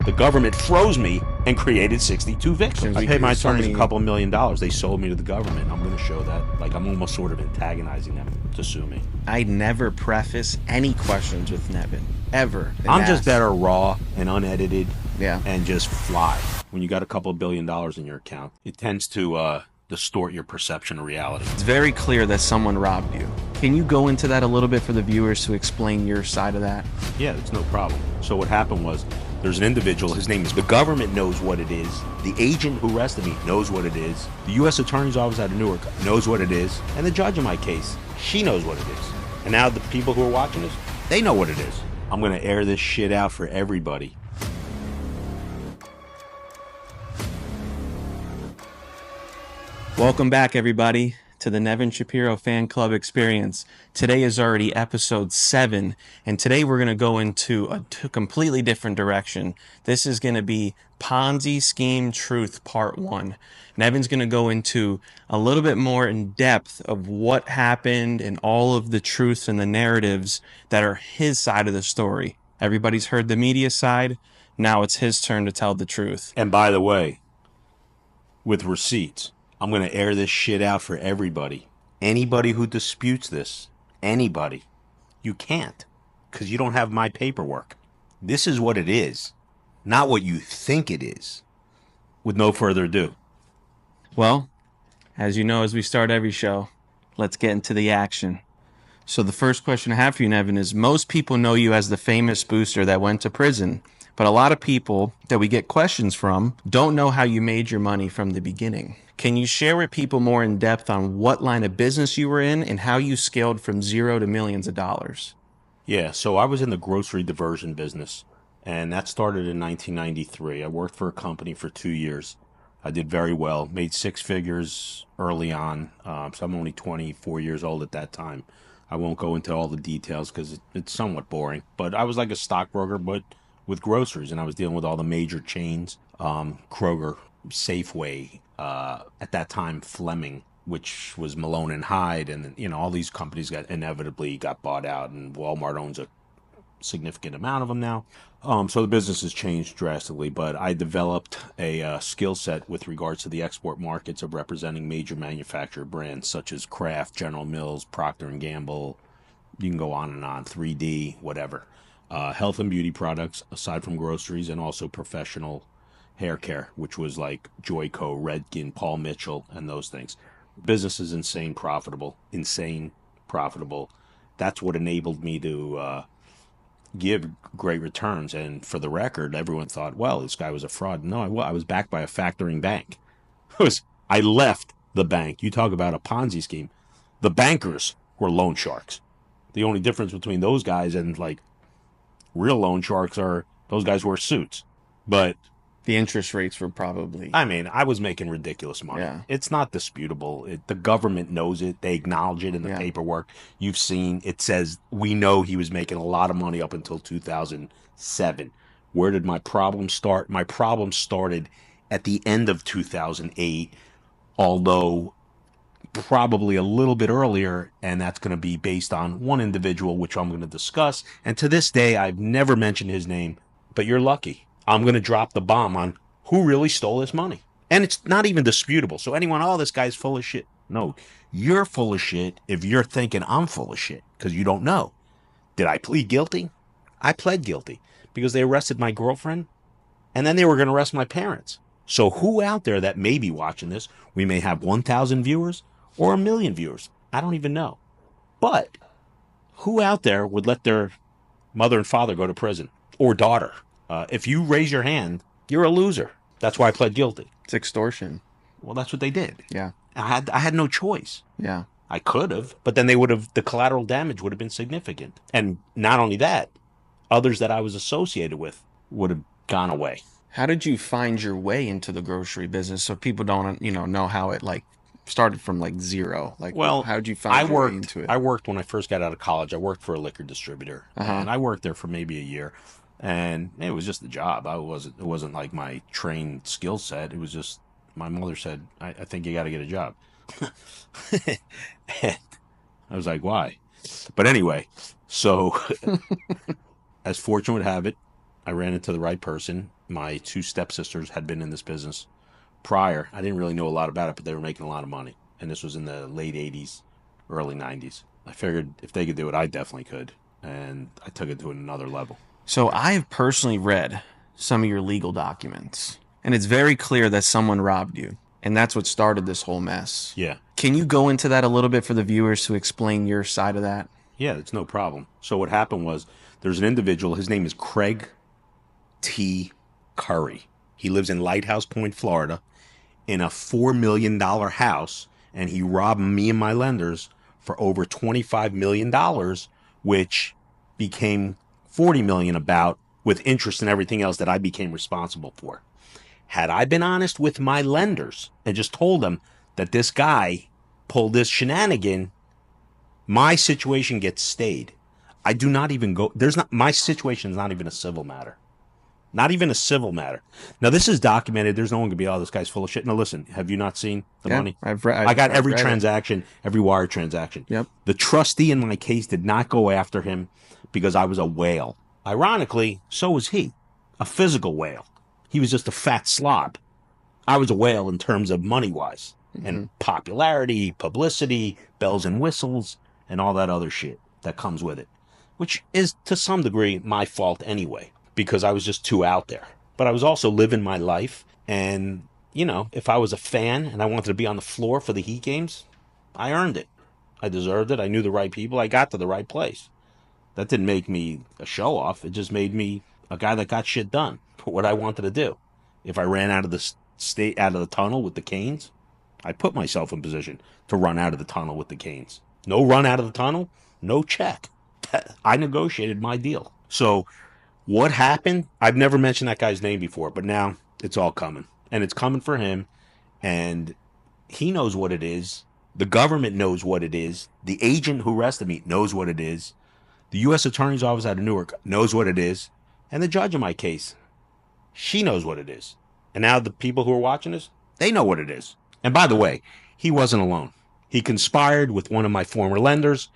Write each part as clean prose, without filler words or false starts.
The government froze me and created 62 victims. I paid my attorneys a couple of $1 million. They sold me to the government. I'm going to show that. Like, I'm almost sort of antagonizing them to sue me. I never preface any questions with Nevin, ever. I'm just better raw and unedited, yeah, and just fly. When you got a couple of $1 billion in your account, it tends to distort your perception of reality. It's very clear that someone robbed you. Can you go into that a little bit for the viewers to explain your side of that? Yeah, it's no problem. So what happened was, there's an individual, his name is, the government knows what it is, the agent who arrested me knows what it is, the U.S. Attorney's Office out of Newark knows what it is, and the judge in my case, she knows what it is. And now the people who are watching this, they know what it is. I'm going to air this shit out for everybody. Welcome back, everybody, to the Nevin Shapiro Fan Club Experience. Today is already episode 7, and today we're going to go into a completely different direction. This is going to be Ponzi Scheme Truth Part 1. Nevin's going to go into a little bit more in depth of what happened and all of the truths and the narratives that are his side of the story. Everybody's heard the media side. Now it's his turn to tell the truth. And by the way, with receipts, I'm going to air this shit out for everybody. Anybody who disputes this, anybody, you can't, because you don't have my paperwork. This is what it is, not what you think it is. With no further ado. Well, as you know, as we start every show, let's get into the action. So the first question I have for you, Nevin, is most people know you as the famous booster that went to prison, but a lot of people that we get questions from don't know how you made your money from the beginning. Can you share with people more in depth on what line of business you were in and how you scaled from zero to millions of dollars? Yeah, so I was in the grocery diversion business, and that started in 1993. I worked for a company for 2 years. I did very well, made 6 figures early on, so I'm only 24 years old at that time. I won't go into all the details because it's somewhat boring, but I was like a stockbroker, but with groceries, and I was dealing with all the major chains, Kroger, Safeway, at that time Fleming, which was Malone and Hyde, and all these companies inevitably got bought out, and Walmart owns a significant amount of them now. So the business has changed drastically, but I developed a skill set with regards to the export markets of representing major manufacturer brands such as Kraft, General Mills, Procter & Gamble, you can go on and on, 3D, whatever. Health and beauty products, aside from groceries, and also professional hair care, which was like Joico, Redken, Paul Mitchell, and those things. Business is insane profitable. That's what enabled me to give great returns. And for the record, everyone thought, well, this guy was a fraud. No, I was backed by a factoring bank. I left the bank. You talk about a Ponzi scheme. The bankers were loan sharks. The only difference between those guys and like real loan sharks are those guys wear suits. But the interest rates were probably... I mean, I was making ridiculous money. Yeah. It's not disputable. The government knows it. They acknowledge it in the paperwork. You've seen, it says, we know he was making a lot of money up until 2007. Where did my problem start? My problem started at the end of 2008, although probably a little bit earlier, and that's going to be based on one individual, which I'm going to discuss. And to this day, I've never mentioned his name, but you're lucky. I'm going to drop the bomb on who really stole this money. And it's not even disputable. So anyone, oh, this guy's full of shit. No, you're full of shit if you're thinking I'm full of shit because you don't know. Did I plead guilty? I pled guilty because they arrested my girlfriend and then they were going to arrest my parents. So who out there that may be watching this, we may have 1,000 viewers or 1 million viewers. I don't even know. But who out there would let their mother and father go to prison or daughter? If you raise your hand, you're a loser. That's why I pled guilty. It's extortion. Well, that's what they did. Yeah. I had no choice. Yeah. I could have, but then the collateral damage would have been significant. And not only that, others that I was associated with would have gone away. How did you find your way into the grocery business so people don't, know how it started from zero? Well, how did you find your way into it? I worked when I first got out of college. I worked for a liquor distributor, and I worked there for maybe a year. And it was just a job. It wasn't like my trained skill set. It was just, my mother said, I think you got to get a job. And I was like, why? But anyway, so as fortune would have it, I ran into the right person. My two stepsisters had been in this business prior. I didn't really know a lot about it, but they were making a lot of money. And this was in the late 80s, early 90s. I figured if they could do it, I definitely could. And I took it to another level. So I've personally read some of your legal documents, and it's very clear that someone robbed you. And that's what started this whole mess. Yeah. Can you go into that a little bit for the viewers to explain your side of that? Yeah, it's no problem. So what happened was there's an individual. His name is Craig T. Curry. He lives in Lighthouse Point, Florida, in a $4 million house, and he robbed me and my lenders for over $25 million, which became $40 million about with interest and everything else that I became responsible for. Had I been honest with my lenders and just told them that this guy pulled this shenanigan, my situation gets stayed. I do not even go. My situation is not even a civil matter. Not even a civil matter. Now, this is documented. There's no one going to be, oh, this guy's full of shit. Now, listen, have you not seen the money? I got every transaction, every wire transaction. Yep. The trustee in my case did not go after him because I was a whale. Ironically, so was he, a physical whale. He was just a fat slob. I was a whale in terms of money-wise and popularity, publicity, bells and whistles, and all that other shit that comes with it, which is to some degree my fault anyway, because I was just too out there. But I was also living my life, and, you know, if I was a fan and I wanted to be on the floor for the Heat games, I earned it. I deserved it. I knew the right people. I got to the right place. That didn't make me a show-off. It just made me a guy that got shit done for what I wanted to do. If I ran out of the tunnel with the Canes, I put myself in position to run out of the tunnel with the Canes. No run out of the tunnel, no check. I negotiated my deal. So what happened? I've never mentioned that guy's name before, but now it's all coming. And it's coming for him. And he knows what it is. The government knows what it is. The agent who arrested me knows what it is. The U.S. Attorney's Office out of Newark knows what it is. And the judge in my case, she knows what it is. And now the people who are watching this, they know what it is. And by the way, he wasn't alone. He conspired with one of my former lenders,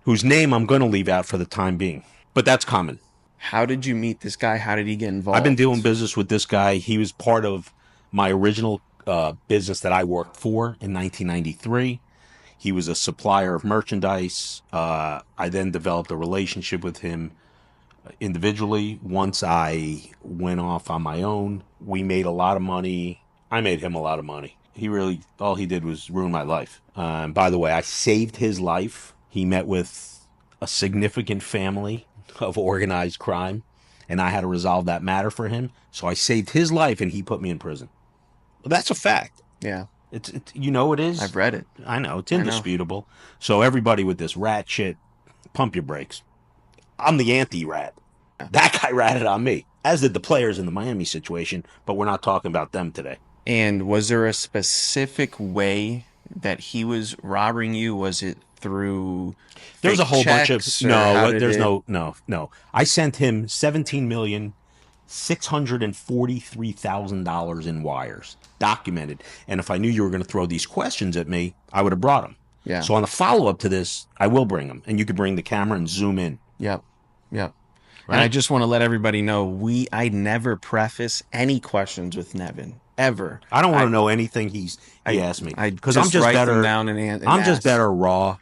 whose name I'm going to leave out for the time being. But that's common. How did you meet this guy? How did he get involved? I've been doing business with this guy. He was part of my original business that I worked for in 1993. He was a supplier of merchandise. I then developed a relationship with him individually. Once I went off on my own, we made a lot of money. I made him a lot of money. All he did was ruin my life. By the way, I saved his life. He met with a significant family of organized crime, and I had to resolve that matter for him. So I saved his life, and he put me in prison. But that's a fact. Yeah. It's you know it is. I've read it. I know. It's indisputable. So everybody with this rat shit, pump your brakes. I'm the anti-rat. Yeah. That guy ratted on me, as did the players in the Miami situation, but we're not talking about them today. And was there a specific way that he was robbing you? Was it through There's a whole bunch of no. I sent him $17,643,000 in wires, documented. And if I knew you were going to throw these questions at me, I would have brought them. Yeah. So on the follow-up to this, I will bring them, and you could bring the camera and zoom in. Yep. Right? And I just want to let everybody know I never preface any questions with Nevin ever. I don't want to know anything he asked me, because I'm just write better. Them down and I'm just better raw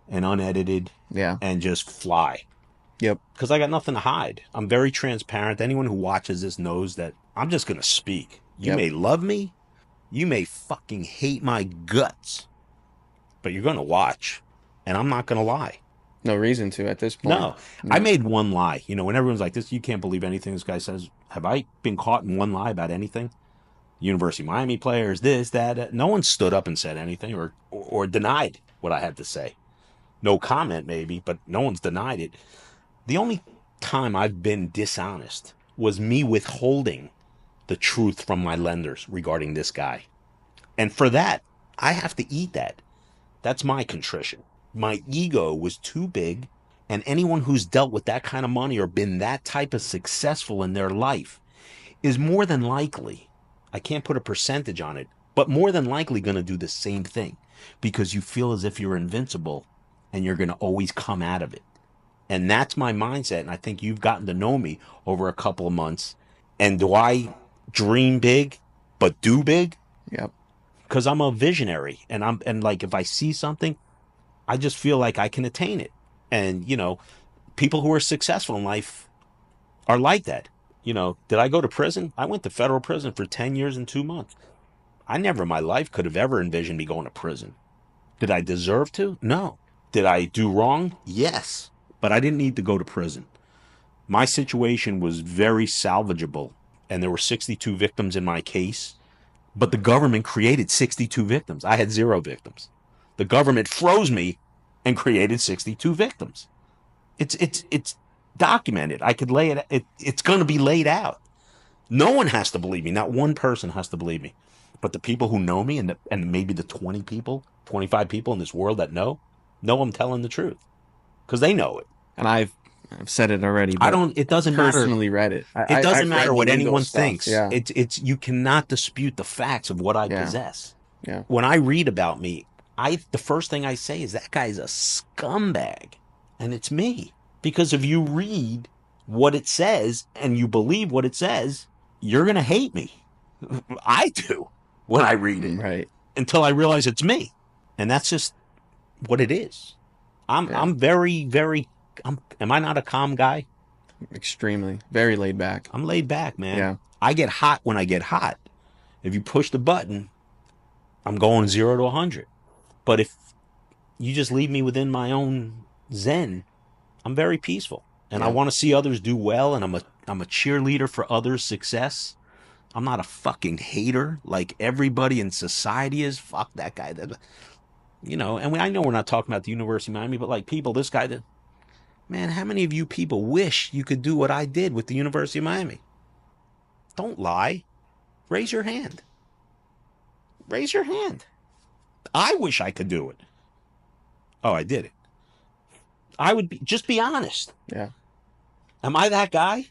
and unedited. Yeah. And just fly. Yep. Because I got nothing to hide. I'm very transparent. Anyone who watches this knows that I'm just going to speak. You may love me. You may fucking hate my guts. But you're going to watch. And I'm not going to lie. No reason to at this point. No. I made one lie. You know, when everyone's like this, you can't believe anything this guy says. Have I been caught in one lie about anything? University of Miami players, this, that. No one stood up and said anything or denied what I had to say. No comment, maybe, but no one's denied it. The only time I've been dishonest was me withholding the truth from my lenders regarding this guy. And for that, I have to eat that. That's my contrition. My ego was too big, and anyone who's dealt with that kind of money or been that type of successful in their life is more than likely, I can't put a percentage on it, but more than likely going to do the same thing, because you feel as if you're invincible and you're going to always come out of it. And that's my mindset. And I think you've gotten to know me over a couple of months. And do I dream big, but do big? Yep. Because I'm a visionary. And like, if I see something, I just feel like I can attain it. And, people who are successful in life are like that. Did I go to prison? I went to federal prison for 10 years and 2 months. I never in my life could have ever envisioned me going to prison. Did I deserve to? No. Did I do wrong? Yes. But I didn't need to go to prison. My situation was very salvageable, and there were 62 victims in my case, but the government created 62 victims. I had 0 victims. The government froze me and created 62 victims. It's documented. I could lay it. It's going to be laid out. No one has to believe me. Not one person has to believe me. But the people who know me, and maybe the 20 people, 25 people in this world that know I'm telling the truth, because they know it. And I've said it already. But It doesn't personally matter. read it. It doesn't matter what anyone stuff. thinks. Yeah. It's you cannot dispute the facts of what I possess. Yeah. When I read about me, the first thing I say is that guy's a scumbag, and it's me. Because if you read what it says and you believe what it says, you're gonna hate me. I do when I read it, right? Until I realize it's me, and that's just what it is. I'm very, very. Am I not a calm guy? Extremely, very laid back. I'm laid back, man. Yeah. I get hot when I get hot. If you push the button, I'm going 0 to 100. But if you just leave me within my own zen, I'm very peaceful, and I want to see others do well, and I'm a cheerleader for others' success. I'm not a fucking hater like everybody in society is. Fuck that guy. And I know we're not talking about the University of Miami, but like people, this guy that, man, how many of you people wish you could do what I did with the University of Miami? Don't lie. Raise your hand. Raise your hand. I wish I could do it. Oh, I did it. Just be honest. Yeah. Am I that guy?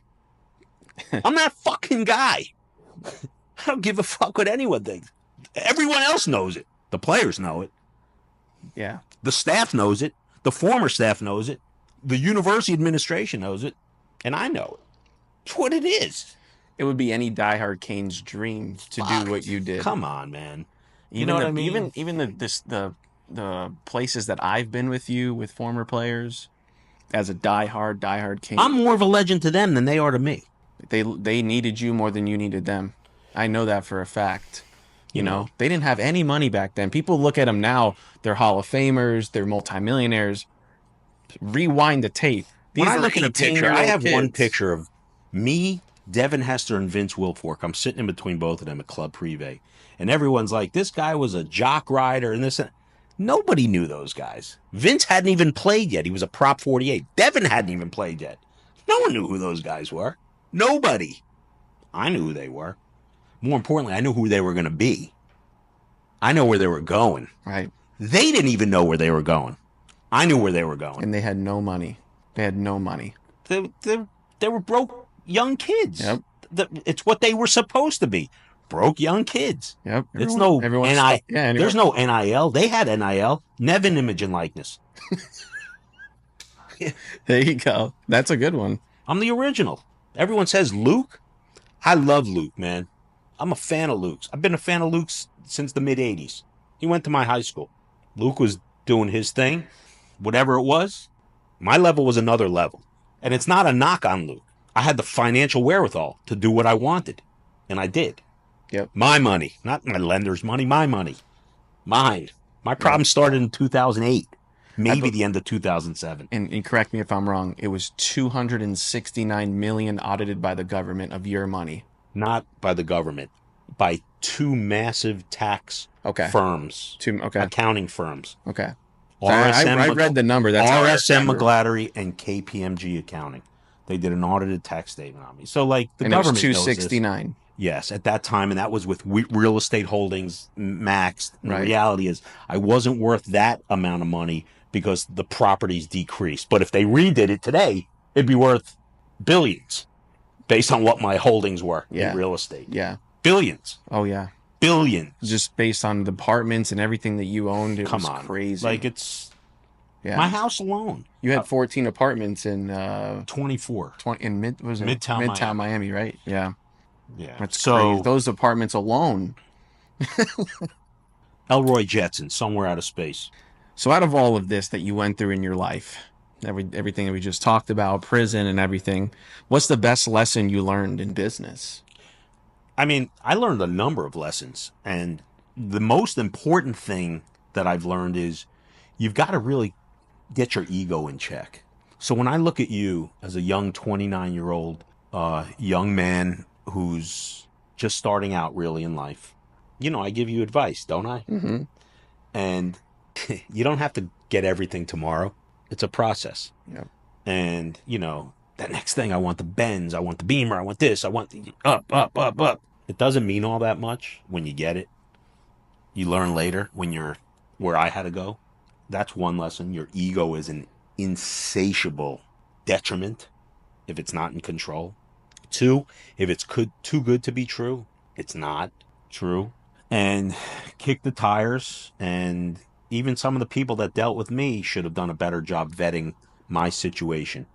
I'm that fucking guy. I don't give a fuck what anyone thinks. Everyone else knows it. The players know it. Yeah. The staff knows it. The former staff knows it. The university administration knows it. And I know it. It's what it is. It would be any diehard Canes dream to do what you did. Come on, man. You know what I mean? Even the places that I've been with you, with former players, as a diehard Canes. I'm more of a legend to them than they are to me. They needed you more than you needed them. I know that for a fact. You know, they didn't have any money back then. People look at them now. They're Hall of Famers. They're multimillionaires. Rewind the tape. When I look at a picture, I have one picture of me, Devin Hester, and Vince Wilfork. I'm sitting in between both of them at Club Privé. And everyone's like, this guy was a jock rider and this. Nobody knew those guys. Vince hadn't even played yet. He was a Prop 48. Devin hadn't even played yet. No one knew who those guys were. Nobody. I knew who they were. More importantly, I knew who they were going to be. I know where they were going. Right. They didn't even know where they were going. I knew where they were going. And they had no money. They had no money. They were broke young kids. Yep. It's what they were supposed to be. Broke young kids. Yep. It's no NIL. Yeah, there's no NIL. They had NIL. Nevin Image and Likeness. There you go. That's a good one. I'm the original. Everyone says Luke. I love Luke, man. I'm a fan of Luke's. I've been a fan of Luke's since the mid-'80s. He went to my high school. Luke was doing his thing. Whatever it was, my level was another level. And it's not a knock on Luke. I had the financial wherewithal to do what I wanted. And I did. Yep. My money. Not my lender's money. My money. Mine. My problem started in 2008. Maybe the end of 2007. And correct me if I'm wrong. It was $269 million audited by the government of your money. Not by the government. By 2 massive tax firms. Accounting firms. Okay. I read the number. That's RSM McGladdery and KPMG Accounting. They did an audited tax statement on me. So, like, the government knows this. 269. Yes, at that time, and that was with real estate holdings maxed. And the reality is, I wasn't worth that amount of money because the properties decreased. But if they redid it today, it'd be worth billions based on what my holdings were in real estate. Yeah. Billions. Oh, yeah. Billions. Just based on the apartments and everything that you owned, it was crazy. Like, it's Yeah. My house alone. You had 14 apartments in 24. in Midtown Miami, right? Yeah. Yeah. That's crazy. So Those apartments alone. Elroy Jetson, somewhere out of space. So out of all of this that you went through in your life, everything that we just talked about, prison and everything, what's the best lesson you learned in business? I mean, I learned a number of lessons, and the most important thing that I've learned is you've got to really get your ego in check. So when I look at you as a young 29-year-old young man who's just starting out really in life, I give you advice, don't I? Mm-hmm. And you don't have to get everything tomorrow. It's a process. Yeah. And, that next thing, I want the Benz, I want the Beamer, I want this, I want the up, up, up, up. It doesn't mean all that much when you get it. You learn later when you're where I had to go. That's one lesson. Your ego is an insatiable detriment if it's not in control. Two, if it's too good to be true, it's not true. And kick the tires. And even some of the people that dealt with me should have done a better job vetting my situation.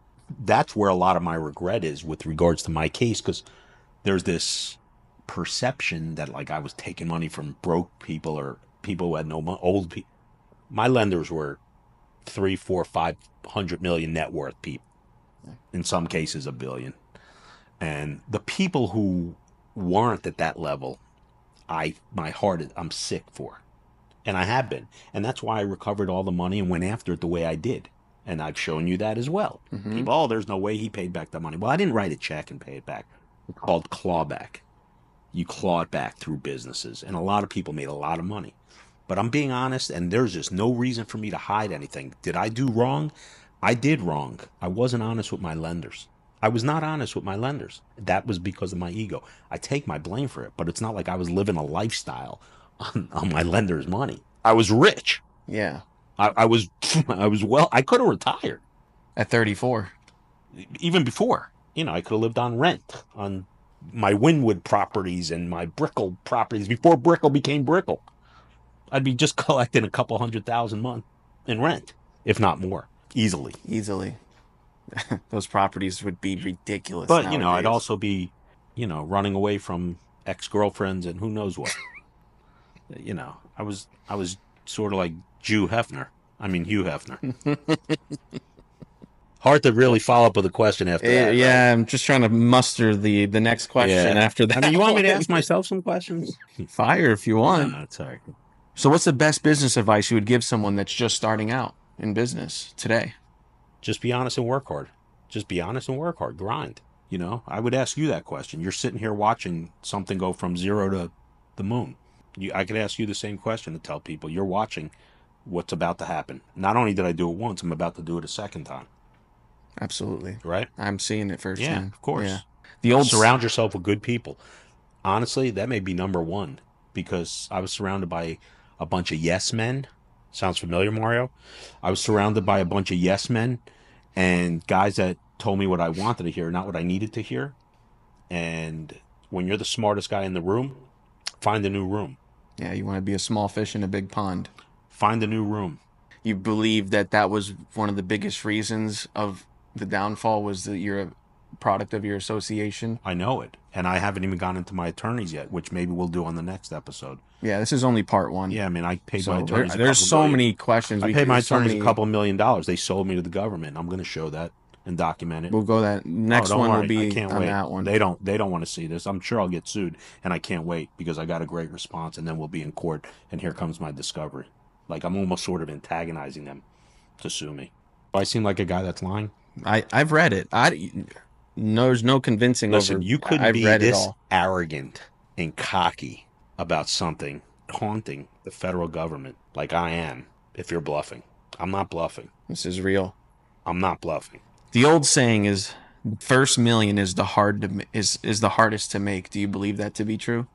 That's where a lot of my regret is with regards to my case, because there's this perception that like I was taking money from broke people or people who had no money, old people. My lenders were 3, 4, 500 million net worth people. In some cases, a billion. And the people who weren't at that level, I'm sick for, and I have been, and that's why I recovered all the money and went after it the way I did. And I've shown you that as well. Mm-hmm. People, there's no way he paid back the money. Well, I didn't write a check and pay it back. It's called clawback. You claw it back through businesses, and a lot of people made a lot of money. But I'm being honest, and there's just no reason for me to hide anything. Did I do wrong? I did wrong. I wasn't honest with my lenders. I was not honest with my lenders. That was because of my ego. I take my blame for it, but it's not like I was living a lifestyle on my lenders' money. I was rich. Yeah. I was well. I could have retired at 34. Even before, I could have lived on rent on my Wynwood properties and my Brickell properties before Brickell became Brickell. I'd be just collecting a couple $100,000 a month in rent, if not more, easily. Those properties would be ridiculous. But nowadays. I'd also be, running away from ex-girlfriends and who knows what. I was sort of like Hugh Hefner. Hard to really follow up with a question after that. Yeah, right? I'm just trying to muster the next question after that. You want me to ask myself some questions? Fire if you want. No, it's all right. So what's the best business advice you would give someone that's just starting out in business today? Just be honest and work hard. Just be honest and work hard. Grind. I would ask you that question. You're sitting here watching something go from 0 to the moon. I could ask you the same question to tell people you're watching what's about to happen. Not only did I do it once, I'm about to do it a second time. Absolutely. Right? I'm seeing it firsthand. Yeah, of course. Yeah. Surround yourself with good people. Honestly, that may be number one, because I was surrounded by a bunch of yes men. Sounds familiar, Mario? I was surrounded by a bunch of yes men and guys that told me what I wanted to hear, not what I needed to hear. And when you're the smartest guy in the room, find a new room. Yeah, you want to be a small fish in a big pond. Find a new room. You believe that was one of the biggest reasons of the downfall, was that you're a product of your association? I know it. And I haven't even gone into my attorneys yet, which maybe we'll do on the next episode. Yeah, this is only part one. Yeah, I paid my attorneys there's so many questions. I paid my attorneys $2 million. They sold me to the government. I'm going to show that and document it. We'll go that. Next one will be on that one. They don't want to see this. I'm sure I'll get sued, and I can't wait because I got a great response, and then we'll be in court, and here comes my discovery. Like, I'm almost sort of antagonizing them to sue me. Do I seem like a guy that's lying? I've read it. There's no convincing. Listen, you couldn't be this arrogant and cocky about something haunting the federal government like I am if you're bluffing. I'm not bluffing. This is real. I'm not bluffing. The old saying is, first million is the hardest to make. Do you believe that to be true?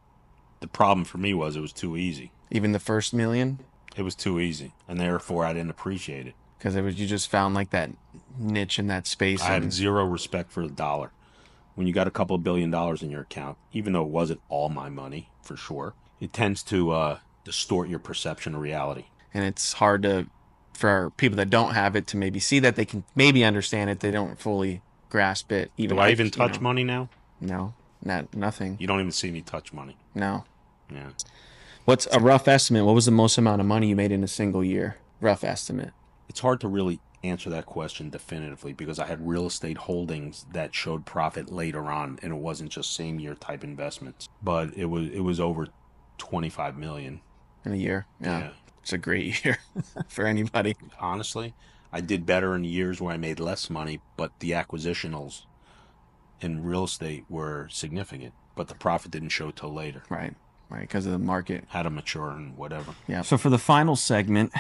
The problem for me was it was too easy. Even the first million? It was too easy, and therefore I didn't appreciate it. Because you just found like that niche in that space. I have zero respect for the dollar. When you got a couple of $1 billion in your account, even though it wasn't all my money, for sure, it tends to distort your perception of reality. And it's hard to for people that don't have it to maybe see that, they can maybe understand it. They don't fully grasp it. Even do I even touch money now? No, nothing. You don't even see me touch money. No. Yeah. What's a rough estimate? What was the most amount of money you made in a single year? Rough estimate. It's hard to really answer that question definitively because I had real estate holdings that showed profit later on, and it wasn't just same year type investments. But it was over 25 million in a year. Yeah. It's a great year for anybody. Honestly, I did better in years where I made less money, but the acquisitionals in real estate were significant, but the profit didn't show till later. Right, because of the market. Had to mature and whatever. Yeah. So for the final segment,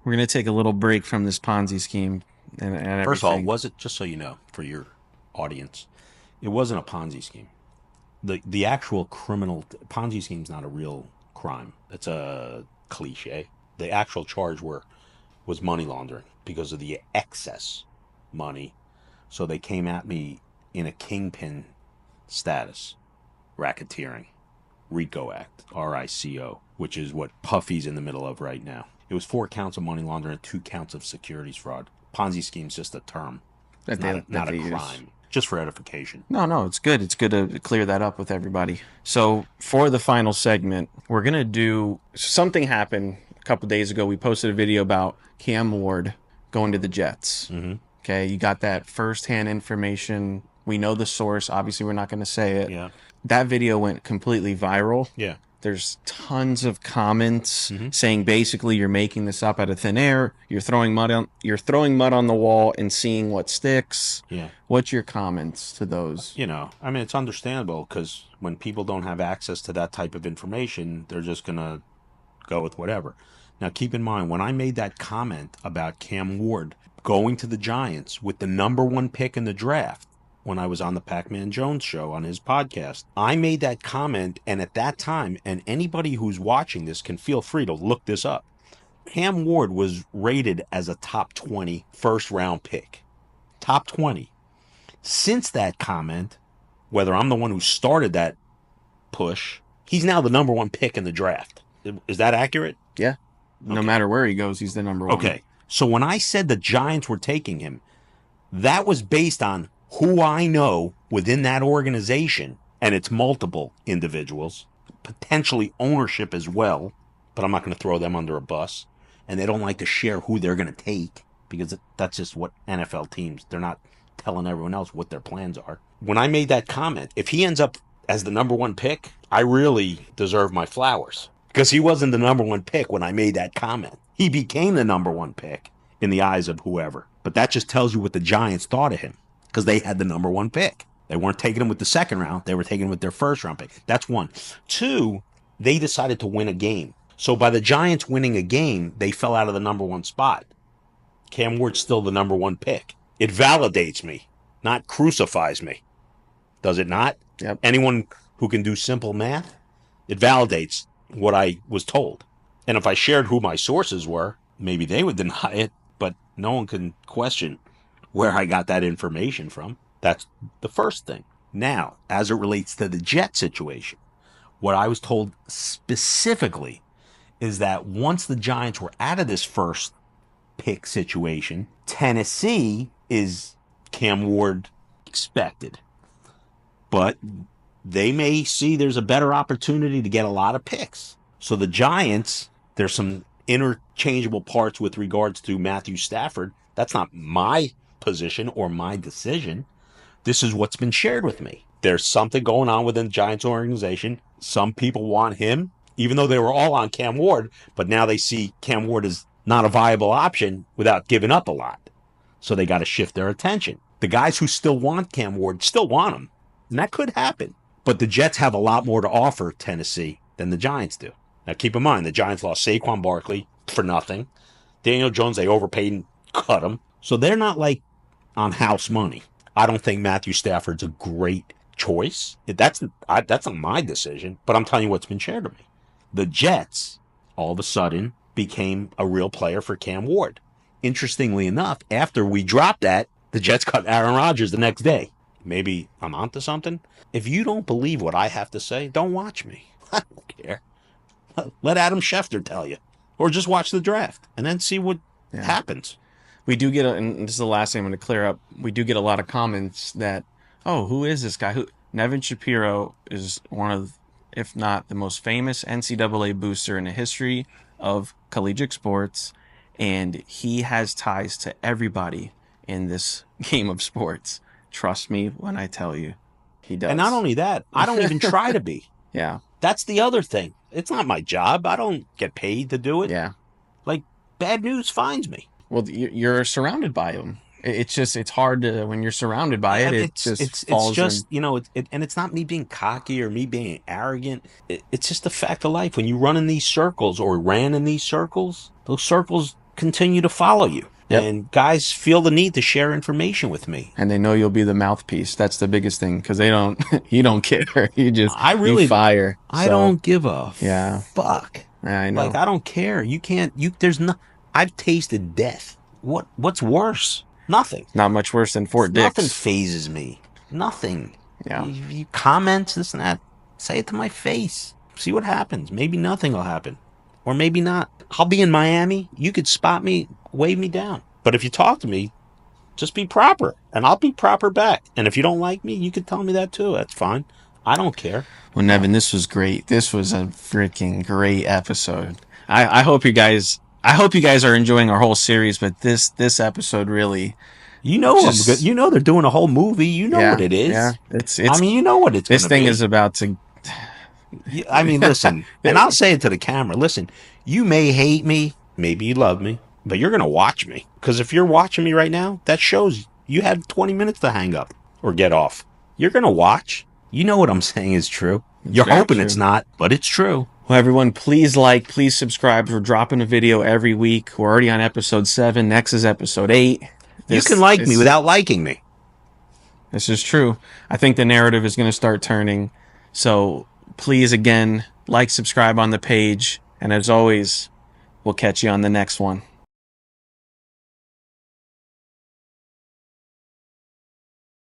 we're going to take a little break from this Ponzi scheme and everything. First of all, was it, just so you know, for your audience, it wasn't a Ponzi scheme. The actual criminal Ponzi scheme is not a real crime. It's a cliche. The actual charge was money laundering because of the excess money. So they came at me in a kingpin status, racketeering, RICO Act, RICO, which is what Puffy's in the middle of right now. It was 4 counts of money laundering and 2 counts of securities fraud. Ponzi scheme's just a term, not a crime. Just for edification. No, it's good. It's good to clear that up with everybody. So for the final segment, we're going to do something happened a couple days ago. We posted a video about Cam Ward going to the Jets. Mm-hmm. Okay, you got that firsthand information. We know the source. Obviously, we're not going to say it. Yeah. That video went completely viral. Yeah. There's tons of comments saying basically you're making this up out of thin air. You're throwing mud on the wall and seeing what sticks. Yeah. What's your comments to those? I mean, it's understandable because when people don't have access to that type of information, they're just going to go with whatever. Now, keep in mind, when I made that comment about Cam Ward going to the Giants with the #1 pick in the draft, when I was on the Pac-Man Jones show on his podcast, I made that comment, and at that time, and anybody who's watching this can feel free to look this up, Cam Ward was rated as a top 20 first-round pick. Top 20. Since that comment, whether I'm the one who started that push, he's now the #1 pick in the draft. Is that accurate? Yeah. No matter where he goes, he's the #1. Okay. So when I said the Giants were taking him, that was based on who I know within that organization, and it's multiple individuals, potentially ownership as well, but I'm not going to throw them under a bus, and they don't like to share who they're going to take because that's just what NFL teams, they're not telling everyone else what their plans are. When I made that comment, if he ends up as the #1 pick, I really deserve my flowers because he wasn't the #1 pick when I made that comment. He became the #1 pick in the eyes of whoever, but that just tells you what the Giants thought of him. Because they had the #1 pick. They weren't taking him with the second round. They were taking him with their first round pick. That's one. 2, they decided to win a game. So by the Giants winning a game, they fell out of the #1 spot. Cam Ward's still the #1 pick. It validates me, not crucifies me. Does it not? Yep. Anyone who can do simple math, it validates what I was told. And if I shared who my sources were, maybe they would deny it, but no one can question where I got that information from. That's the first thing. Now, as it relates to the Jet situation, what I was told specifically is that once the Giants were out of this first pick situation, Tennessee is Cam Ward expected. But they may see there's a better opportunity to get a lot of picks. So the Giants, there's some interchangeable parts with regards to Matthew Stafford. That's not my position or my decision. This is what's been shared with me. There's something going on within the Giants organization. Some people want him, even though they were all on Cam Ward, but now they see Cam Ward as not a viable option without giving up a lot. So they got to shift their attention. The guys who still want Cam Ward still want him, and that could happen. But the Jets have a lot more to offer Tennessee than the Giants do. Now keep in mind, the Giants lost Saquon Barkley for nothing. Daniel Jones, they overpaid and cut him. So they're not like on house money. I don't think Matthew Stafford's a great choice. That's not my decision, but I'm telling you what's been shared to me. The Jets, all of a sudden, became a real player for Cam Ward. Interestingly enough, after we dropped that, the Jets cut Aaron Rodgers the next day. Maybe I'm onto something. If you don't believe what I have to say, don't watch me. I don't care. Let Adam Schefter tell you. Or just watch the draft and then see what happens. We do get, and this is the last thing I'm going to clear up, we do get a lot of comments that, oh, who is this guy? Nevin Shapiro is one of, if not the most famous NCAA booster in the history of collegiate sports, and he has ties to everybody in this game of sports. Trust me when I tell you, he does. And not only that, I don't even try to be. Yeah. That's the other thing. It's not my job. I don't get paid to do it. Yeah. Like, bad news finds me. Well, you're surrounded by them. It's hard to, when you're surrounded by it, it's just, you know, and it's not me being cocky or me being arrogant. It's just a fact of life. When you run in these circles or ran in these circles, those circles continue to follow you. Yep. And guys feel the need to share information with me. And they know you'll be the mouthpiece. That's the biggest thing, because they don't, you don't care. You fire. I don't give a fuck. Yeah, I know. Like, I don't care. There's no, I've tasted death. What's worse? Nothing. Not much worse than Fort Dix. Nothing phases me. Nothing. Yeah. You comment this and that, say it to my face. See what happens. Maybe nothing will happen. Or maybe not. I'll be in Miami. You could spot me, wave me down. But if you talk to me, just be proper. And I'll be proper back. And if you don't like me, you could tell me that too. That's fine. I don't care. Well, Nevin, this was great. This was a freaking great episode. I hope you guys are enjoying our whole series, but this episode really, you know, they're doing a whole movie. You know what it is. Yeah, it's. I mean, you know what it's. This thing is about to. I mean, listen, and I'll say it to the camera. Listen, you may hate me, maybe you love me, but you're gonna watch me, because if you're watching me right now, that shows you had 20 minutes to hang up or get off. You're gonna watch. You know what I'm saying is true. You're hoping it's not, but it's true. Well, everyone, please like, please subscribe. We're dropping a video every week. We're already on episode 7. Next is episode 8. You can like me without liking me. This is true. I think the narrative is going to start turning. So please, again, like, subscribe on the page. And as always, we'll catch you on the next one.